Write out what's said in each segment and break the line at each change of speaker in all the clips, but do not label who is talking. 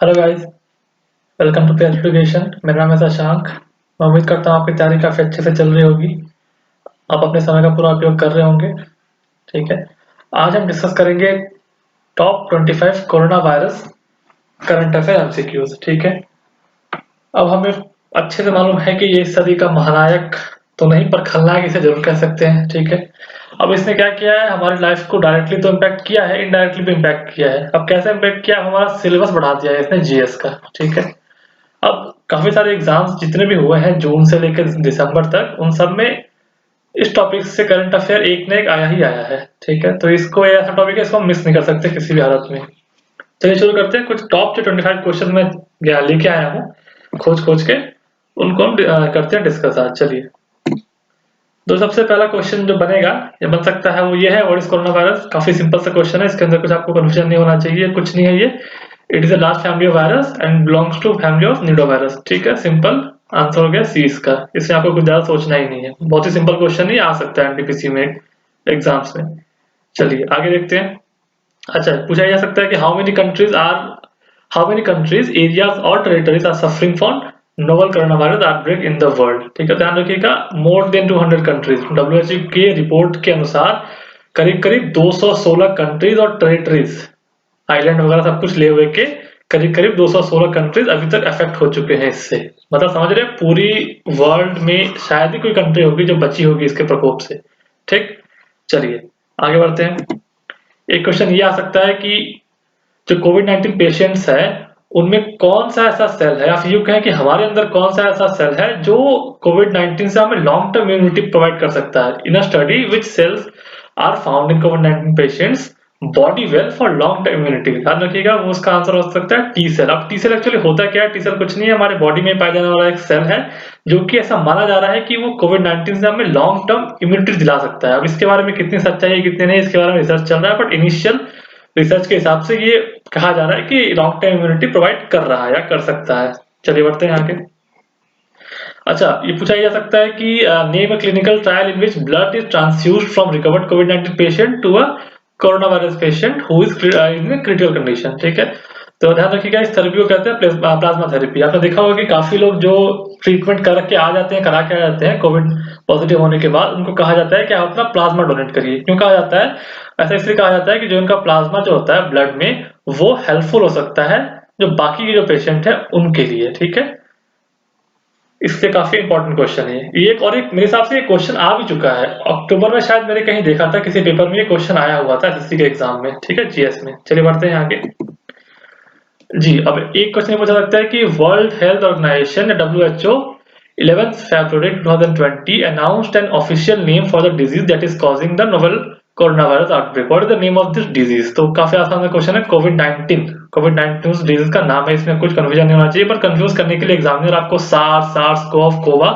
Hello guys, welcome to pair education. मेरा नाम है शशांक। मैं उम्मीद करता हूँ आपकी तैयारी काफ़ी अच्छे से चल रही होगी। आप अपने समय का पूरा उपयोग कर रहे होंगे। ठीक है, आज हम डिस्कस करेंगे top 25 corona virus current affair MCQs. ठीक है, अब हमें अच्छे से मालूम है कि ये इस सदी का महानायक तो नहीं, पर खलनायक इसे जरूर कह सकते हैं। ठीक है, अब इसने क्या किया है, हमारी लाइफ को डायरेक्टली तो इम्पैक्ट किया है, इनडायरेक्टली भी इम्पैक्ट किया है। अब कैसे इम्पैक्ट किया, हमारा सिलेबस बढ़ा दिया है इसने जीएस का। ठीक है, अब काफी सारे एग्जाम्स जितने भी हुए हैं जून से लेकर दिसंबर तक, उन सब में इस टॉपिक से करंट अफेयर एक न एक आया ही आया है। ठीक है, तो इसको ये ऐसा टॉपिक है, इसको हम मिस नहीं कर सकते किसी भी हालत में। चलिए शुरू करते हैं। कुछ टॉप जो 25 क्वेश्चन में लेके आया हूँ खोज खोज के, उनको हम करते हैं डिस्कस आज। चलिए, तो सबसे पहला क्वेश्चन जो बनेगा या बन सकता है वो ये है, व्हाट इज कोरोना वायरस। काफी सिंपल सा क्वेश्चन है, इसके अंदर कुछ आपको कंफ्यूजन नहीं होना चाहिए, कुछ नहीं है ये। It is a large family of virus and belongs to family of nidovirus. ठीक है, सिंपल आंसर हो गया सी इसका। इसमें आपको कुछ ज्यादा सोचना ही नहीं है, बहुत ही सिंपल क्वेश्चन ही आ सकता है एनटीपीसी में एग्जाम्स में। चलिए आगे देखते हैं। अच्छा, पूछा जा सकता है कि हाउ मेनी कंट्रीज एरियाज और territories are suffering from novel corona virus outbreak in the world. ठीक है, ध्यान रखिएगा, मोर देन 200 कंट्रीज। डब्ल्यूएचओ के रिपोर्ट के अनुसार करीब करीब 216 कंट्रीज और टेरिटरीज, आइलैंड वगैरह सब कुछ ले हुए के करीब करीब 216 कंट्रीज अभी तक अफेक्ट हो चुके हैं इससे। मतलब समझ रहे हैं, पूरी वर्ल्ड में शायद ही कोई कंट्री होगी जो बची होगी इसके प्रकोप से। ठीक, चलिए आगे बढ़ते हैं। एक क्वेश्चन ये आ सकता है कि जो कोविड-19 पेशेंट्स है उनमें कौन सा ऐसा सेल है, या फिर यूं कहें कि हमारे अंदर कौन सा ऐसा सेल है जो कोविड-19 से हमें लॉन्ग टर्म इम्यूनिटी प्रोवाइड कर सकता है। In a study which cells are found in कोविड-19 patients body well for long term immunity. ध्यान रखिएगा, वो उसका आंसर हो सकता है टी सेल। अब टी सेल एक्चुअली होता क्या है? टी सेल कुछ नहीं है, हमारे बॉडी में पाया जाने वाला एक सेल है जो कि ऐसा माना जा रहा है कि वो कोविड-19 से हमें लॉन्ग टर्म इम्यूनिटी दिला सकता है। अब इसके बारे में कितनी सच्चाई है कितनी नहीं, इसके बारे में रिसर्च चल रहा है, बट इनिशियल रिसर्च के हिसाब से ये कहा जा रहा है कि लॉन्ग टर्म इम्यूनिटी प्रोवाइड कर रहा है या कर सकता है। चलिए बढ़ते हैं आगे। अच्छा, ये पूछा जा सकता है कि name a clinical trial in which blood is transfused from recovered कोविड-19 patient to a corona virus patient who is in critical condition. ठीक है, तो ध्यान रखिएगा, इस थेरेपी को कहते हैं प्लाज्मा थेरेपी। आपने देखा होगा कि काफी लोग जो ट्रीटमेंट करके आ जाते हैं, करा के आ जाते हैं कोविड पॉजिटिव होने के बाद, उनको कहा जाता है कि आप अपना प्लाज्मा डोनेट करिए। क्यों कहा जाता है ऐसा? इसलिए कहा जाता है कि जो इनका प्लाज्मा जो होता है ब्लड में, वो हेल्पफुल हो सकता है जो बाकी के जो पेशेंट है उनके लिए। ठीक है, इससे काफी इंपॉर्टेंट क्वेश्चन है ये। एक और एक मेरे हिसाब से ये क्वेश्चन आ भी चुका है अक्टूबर में, शायद मैंने कहीं देखा था किसी पेपर में ये क्वेश्चन आया हुआ था एसएससी के एग्जाम में। ठीक है, जीएस में। चलिए बढ़ते हैं आगे। जी, अब एक क्वेश्चन पूछा सकता है कि world health organisation WHO 11 February 2020 announced an official name for the disease that is causing the novel coronavirus outbreak. What is the name of this disease? तो काफी आसान क्वेश्चन है, कोविड-19। कोविड-19 उस डिजीज का नाम है, इसमें कुछ कंफ्यूजन नहीं होना चाहिए, पर कंफ्यूज करने के लिए एग्जामिनर आपको सार्स, सार्स कोव, कोवा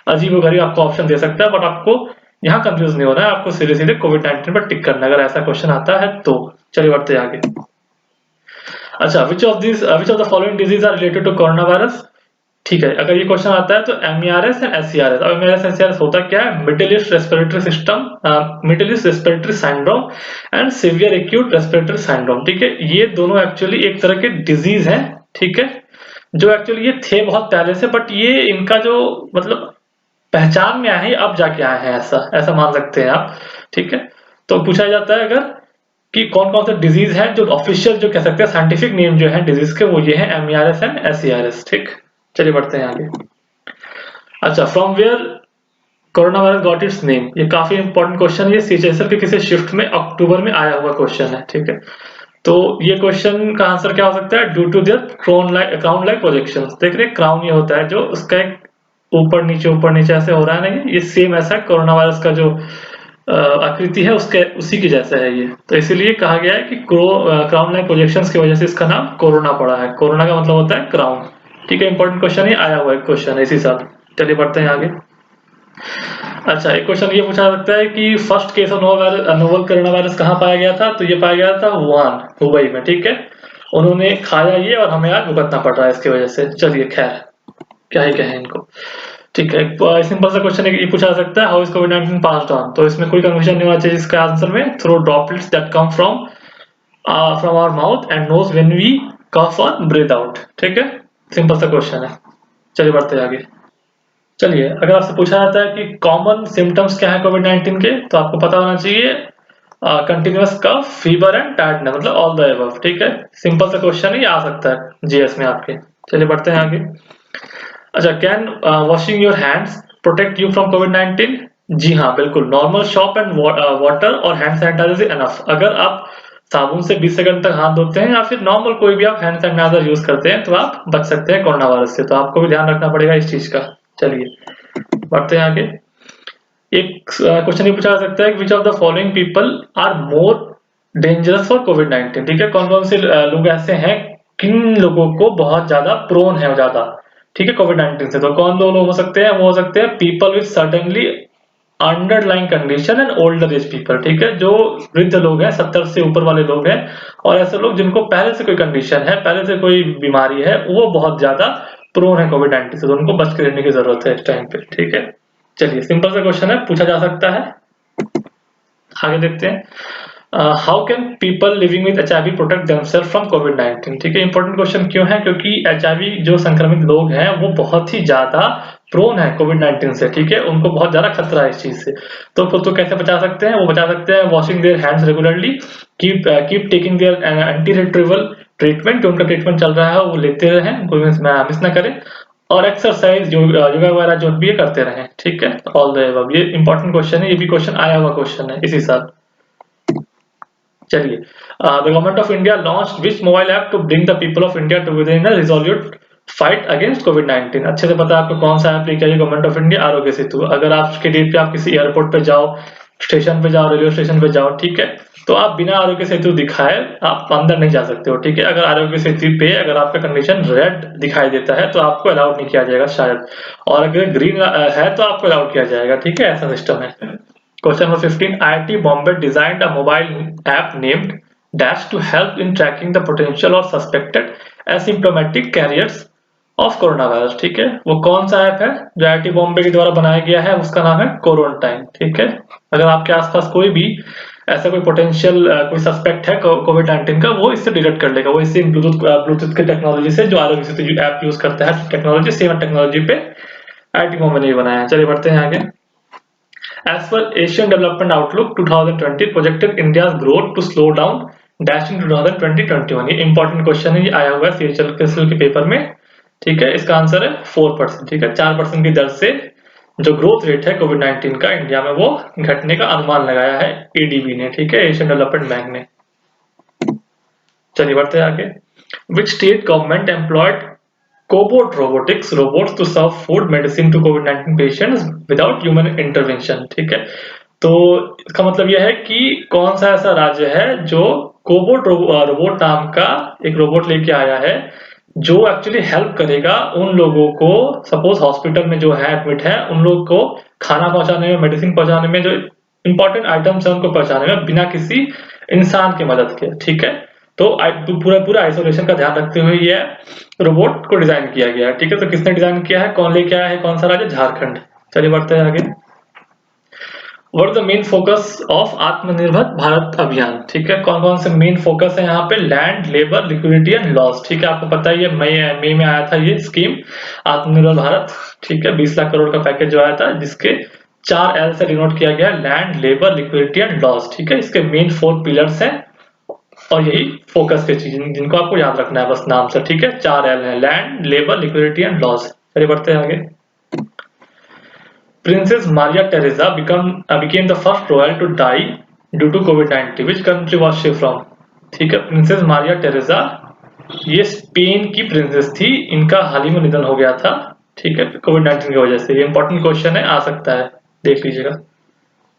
अजीबोगरीब आपको ऑप्शन दे सकता है, बट आपको यहाँ कंफ्यूज नहीं होना है, आपको सीधे सीधे कोविड-19 पर टिक करना है अगर ऐसा क्वेश्चन आता है तो। चलिए बढ़ते हैं आगे। अच्छा, which of the following disease are related to corona virus? ठीक है, अगर ये क्वेश्चन आता है तो एमईआरएस एंड एसईआरएस। अब एमईआरएस एसईआरएस होता क्या है? Middle east respiratory system, middle east respiratory syndrome and severe acute respiratory syndrome. ठीक है, ये दोनों एक्चुअली एक तरह के डिजीज हैं। ठीक है, जो एक्चुअली ये थे बहुत पहले से, बट ये इनका जो मतलब पहचान में आए हैं अब जाके आए हैं, ऐसा ऐसा मान सकते हैं आप। ठीक है, तो पूछा जाता है अगर कि कौन कौन से डिजीज हैं जो ऑफिशियल जो कह सकते हैं साइंटिफिक नेम जो है डिजीज के, वो ये है एमईआरएस एंड एसईआरएस। ठीक, चलिए बढ़ते हैं आगे। अच्छा, from where corona virus got its name. ये काफी इंपॉर्टेंट क्वेश्चन, ये सीएचएसएल के किसी शिफ्ट में अक्टूबर में आया हुआ क्वेश्चन है। ठीक है, तो ये क्वेश्चन का आंसर क्या हो सकता है? Due to their crown like projections. देख रहे, क्राउन ये होता है जो उसका एक ऊपर नीचे ऐसे हो रहा है ना, ये सेम ऐसा कोरोना वायरस का जो आकृति है उसके उसी की जैसा है ये, तो इसीलिए कहा गया है कि क्राउन लाइक प्रोजेक्शंस की वजह से इसका नाम कोरोना पड़ा है। कोरोना का मतलब होता है क्राउन। ठीक है, इंपॉर्टेंट क्वेश्चन ही आया हुआ है क्वेश्चन इसी साल। चलिए बढ़ते हैं आगे। अच्छा, एक क्वेश्चन ये पूछा सकता है कि first case of novel corona virus कहाँ पाया गया था? तो ये पाया गया था वुहान, हुबई में। ठीक है, उन्होंने खाया ये और हमें आज भुगतना पड़ रहा है इसकी वजह से। चलिए खैर, क्या ही कहें इनको। ठीक है, सिंपल सा क्वेश्चन है कि ये पूछा जा सकता है how is covid passed on. तो इसमें कोई कंफ्यूजन नहीं होना चाहिए इसका आंसर में। Through droplets that come from our mouth and nose when we cough और ब्रीथ आउट। ठीक है, सिंपल सा क्वेश्चन है। चलिए बढ़ते हैं आगे। चलिए, अगर आपसे पूछा जाता है कि कॉमन सिम्टम्स क्या है कोविड-19 के, तो आपको पता होना चाहिए continuous cough, fever and tiredness, मतलब ऑल द अबव। ठीक है, सिंपल सा क्वेश्चन है, ये आ सकता है जीएस में आपके। चलिए बढ़ते हैं आगे। अच्छा, can washing your hands protect you from कोविड-19? जी हाँ, बिल्कुल। नॉर्मल सोप एंड वाटर और हैंड सैनिटाइजर इज एनफ। अगर आप साबुन से 20 सेकंड तक हाथ धोते हैं या फिर नॉर्मल कोई भी आप हैंड सैनिटाइजर यूज करते हैं तो आप बच सकते हैं कोरोना वायरस से। तो आपको भी ध्यान रखना पड़ेगा इस चीज का। चलिए बढ़ते हैं आगे। एक क्वेश्चन ये पूछा जा सकता है, which of the following people are more dangerous for कोविड-19? ठीक है, कौन कौन से लोग ऐसे हैं, किन लोगों को बहुत ज्यादा प्रोन है ज्यादा, ठीक है, कोविड-19 से? तो कौन दो लोग हो सकते हैं? वो हो सकते हैं people with suddenly underlying condition and older age people. ठीक है, जो वृद्ध लोग हैं, 70 से ऊपर वाले लोग हैं, और ऐसे लोग जिनको पहले से कोई कंडीशन है, पहले से कोई बीमारी है, वो बहुत ज्यादा प्रोन है कोविड-19 से, तो उनको बच के रहने की जरूरत है इस टाइम पे। ठीक है, चलिए सिंपल सा क्वेश्चन है, पूछा जा सकता है। आगे देखते हैं। How can people living with HIV protect themselves from कोविड-19? ठीक है, इंपॉर्टेंट क्वेश्चन क्यों है? क्योंकि एचआईवी जो संक्रमित लोग हैं वो बहुत ही ज्यादा प्रोन है कोविड-19 से। ठीक है, उनको बहुत ज्यादा खतरा है इस चीज से। तो खुद को कैसे बचा सकते हैं? वो बचा सकते हैं washing their hands regularly, keep taking their anti retroviral treatment, जो उनका ट्रीटमेंट चल रहा है वो लेते रहें, कोई मिस ना करें, और एक्सरसाइज योगा वगैरह जो भी करते रहें। ठीक है, ऑल द अबव। ये इंपॉर्टेंट क्वेश्चन है, ये भी क्वेश्चन आया हुआ क्वेश्चन है इसी साल। चलिए, the government of India launch which mobile app to bring the people of India together in a resolute fight against कोविड-19? अच्छे से पता है आपको कौन सा ऐप लेके आई government of India? Aarogya Setu. अगर आज के डेट पे आप किसी एयरपोर्ट पे जाओ, स्टेशन पे जाओ, रेलवे स्टेशन पे जाओ, ठीक है, तो आप बिना आरोग्य सेतु दिखाए आप अंदर नहीं जा सकते हो। ठीक है, अगर आरोग्य सेतु पे अगर आपका कंडीशन रेड दिखाई देता है तो आपको अलाउड नहीं किया जाएगा शायद, और अगर ग्रीन है तो आपको अलाउड किया जाएगा। ठीक है, ऐसा सिस्टम है। Question number 15. IIT Bombay designed a mobile app named Dash to help in tracking the potential or suspected asymptomatic carriers of coronavirus. ठीक है, वो कौन सा ऐप है जो IIT बॉम्बे के द्वारा बनाया गया है? उसका नाम है कोरोनटाइन। ठीक है, अगर आपके आसपास कोई भी ऐसा कोई पोटेंशियल कोई सस्पेक्ट है कोविड-19 का, वो इससे डिटेक्ट कर लेगा। वो इससे ब्लूटूथ के टेक्नोलॉजी से, जो आरोग्य सेतु ऐप यूज करता है टेक्नोलॉजी, सेम टेक्नोलॉजी पे IIT बॉम्बे ने बनाया है। चलिए बढ़ते हैं आगे। As per Asian Development Outlook 2020 projected India's growth to slow down dashing 2020-21। ये इंपॉर्टेंट क्वेश्चन है, ये आया हुआ है CHL के पेपर में। ठीक है, इसका आंसर है 4%। ठीक है, 4% की दर से जो ग्रोथ रेट है कोविड-19 का इंडिया में, वो घटने का अनुमान लगाया है एडीबी ने। ठीक है, एशियन डेवलपमेंट बैंक ने। चलिए बढ़ते हैं आगे। Which state government employed Cobot robotics robots to serve food medicine to COVID-19 patients without human intervention? ठीक है, तो इसका मतलब यह है कि कौन सा ऐसा राज्य है जो कोबोट रोबोट नाम का एक रोबोट लेके आया है, जो एक्चुअली हेल्प करेगा उन लोगों को, सपोज हॉस्पिटल में जो है एडमिट है, उन लोगों को खाना पहुंचाने में, मेडिसिन पहुंचाने में, जो इंपॉर्टेंट आइटम्स है उनको पहुंचाने में बिना किसी इंसान की मदद के। ठीक है, तो पूरा आइसोलेशन का ध्यान रखते हुए ये रोबोट को डिजाइन किया गया है। ठीक है, तो किसने डिजाइन किया है, कौन लेके आया है, कौन सा राज्य? झारखंड। चलिए बढ़ते हैं आगे। What is the main focus of आत्मनिर्भर भारत अभियान? ठीक है, कौन कौन से मेन फोकस है यहाँ पे? Land, labour, liquidity and loss. ठीक है, आपको पता ही है मई में आया था ये स्कीम आत्मनिर्भर भारत। ठीक है, 20 लाख करोड़ का पैकेज जो आया था, जिसके 4 L से डिनोट किया गया, land, labour, liquidity and loss. ठीक है, इसके मेन 4 पिलर्स हैं और यही फोकस के चीज जिनको आपको याद रखना है बस नाम से। ठीक है, 4 L है, land, labour, liquidity and loss. चलिए बढ़ते हैं आगे। Princess Maria Theresa became the first royal to die due to COVID-19. Which country was she from? ठीक है, प्रिंसेस मारिया टेरेसा ये स्पेन की प्रिंसेस थी, इनका हाल ही में निधन हो गया था। ठीक है, कोविड-19 की वजह से। ये इंपॉर्टेंट क्वेश्चन है, आ सकता है, देख लीजिएगा।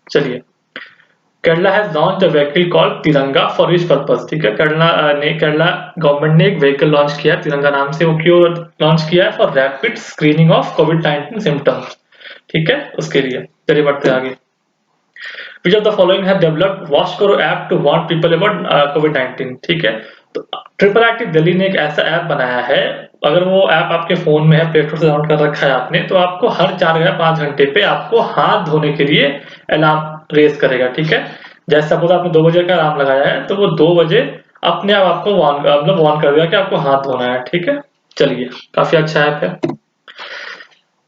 चलिए, Kerala has launch a vehicle called तिरंगा फॉर विच पर्पस? ठीक है, केरला गवर्नमेंट ने एक व्हीकल लॉन्च किया तिरंगा नाम से। वो क्यों लॉन्च किया है? For rapid screening of covid symptoms. ठीक है, उसके लिए। चलिए बढ़ते हैं आगे। Which of the following have developed wash करो app to warn people about कोविड-19? ठीक है, तो ट्रिपल आईटी दिल्ली ने एक ऐसा ऐप बनाया है, अगर वो ऐप आपके फोन में है, प्ले स्टोर से डाउनलोड कर रखा है आपने, तो आपको हर 4 या 5 घंटे पे आपको हाथ धोने के लिए अलार्म रेस करेगा। ठीक है, जैसे सपोज आपने 2 बजे का अलार्म लगाया है, तो वो 2 बजे अपने आप आपको वार्न कर देगा कि आपको हाथ धोना है। ठीक है, चलिए काफी अच्छा ऐप है।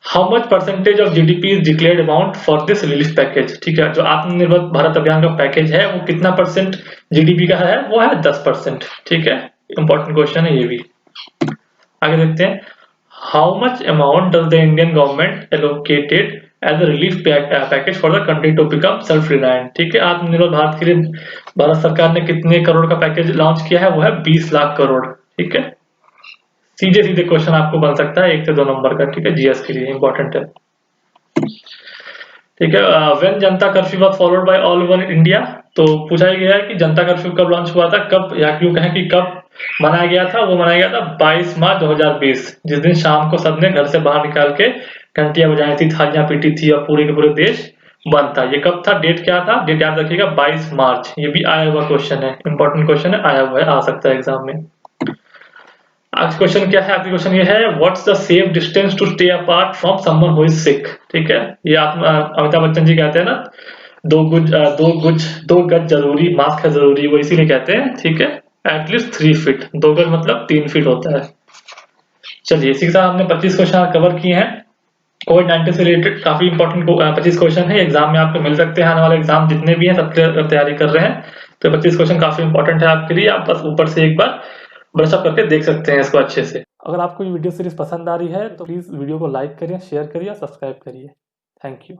How much percentage of GDP is declared amount for this relief package. ठीक है, जो आत्मनिर्भर भारत अभियान का पैकेज है वो कितना परसेंट जीडीपी का है? वो है 10%। ठीक है, इंपॉर्टेंट क्वेश्चन है ये भी। आगे देखते हैं, how much amount does the Indian government allocated as a relief package for the country to become self reliant. ठीक है, आत्मनिर्भर भारत के लिए भारत सरकार ने कितने करोड़ का पैकेज लॉन्च किया है? वो है 20 लाख करोड़। ठीक है, सीधे सीधे क्वेश्चन आपको बन सकता है 1 से 2 नंबर का। ठीक है, जीएस के लिए इंपॉर्टेंट है। ठीक है, when Janata curfew was followed by all over India. तो पूछा गया है कि जनता कर्फ्यू कब लॉन्च हुआ था, कब, या क्यों कहें कि कब मनाया गया था। वो मनाया गया था 22 मार्च 2020, जिस दिन शाम को सबने घर से बाहर निकाल के घंटियां बजाई थी, थालियां पीटी थी और पूरे के पूरे देश बंद था। ये कब था, डेट क्या था? डेट याद रखिएगा 22 मार्च। ये भी आया हुआ क्वेश्चन है, इंपॉर्टेंट क्वेश्चन है, आया हुआ है, आ सकता है एग्जाम में। आज क्वेश्चन क्या है? आपकी क्वेश्चन ये है, what's the safe distance to stay apart from someone who is sick. ठीक है, ये आप अमिताभ बच्चन जी कहते हैं ना, दो गज जरूरी, मास्क है जरूरी, वो इसीलिए कहते हैं। ठीक है, एटलीस्ट 3 फीट, 2 गज मतलब 3 फीट होता है। चलिए, इसी के साथ हमने 25 क्वेश्चन कवर किए हैं कोविड-19 से रिलेटेड। काफी इंपॉर्टेंट 25 क्वेश्चन है, एग्जाम में आपको मिल सकते हैं। आने वाले एग्जाम जितने भी हैं सबके तैयारी कर रहे हैं, तो 25 क्वेश्चन काफी इंपॉर्टेंट है आपके लिए। आप बस ऊपर से एक बार ब्रश अप करके देख सकते हैं इसको अच्छे से। अगर आपको ये वीडियो सीरीज पसंद आ रही है तो प्लीज वीडियो को लाइक करिए, शेयर करिए और सब्सक्राइब करिए। Thank you.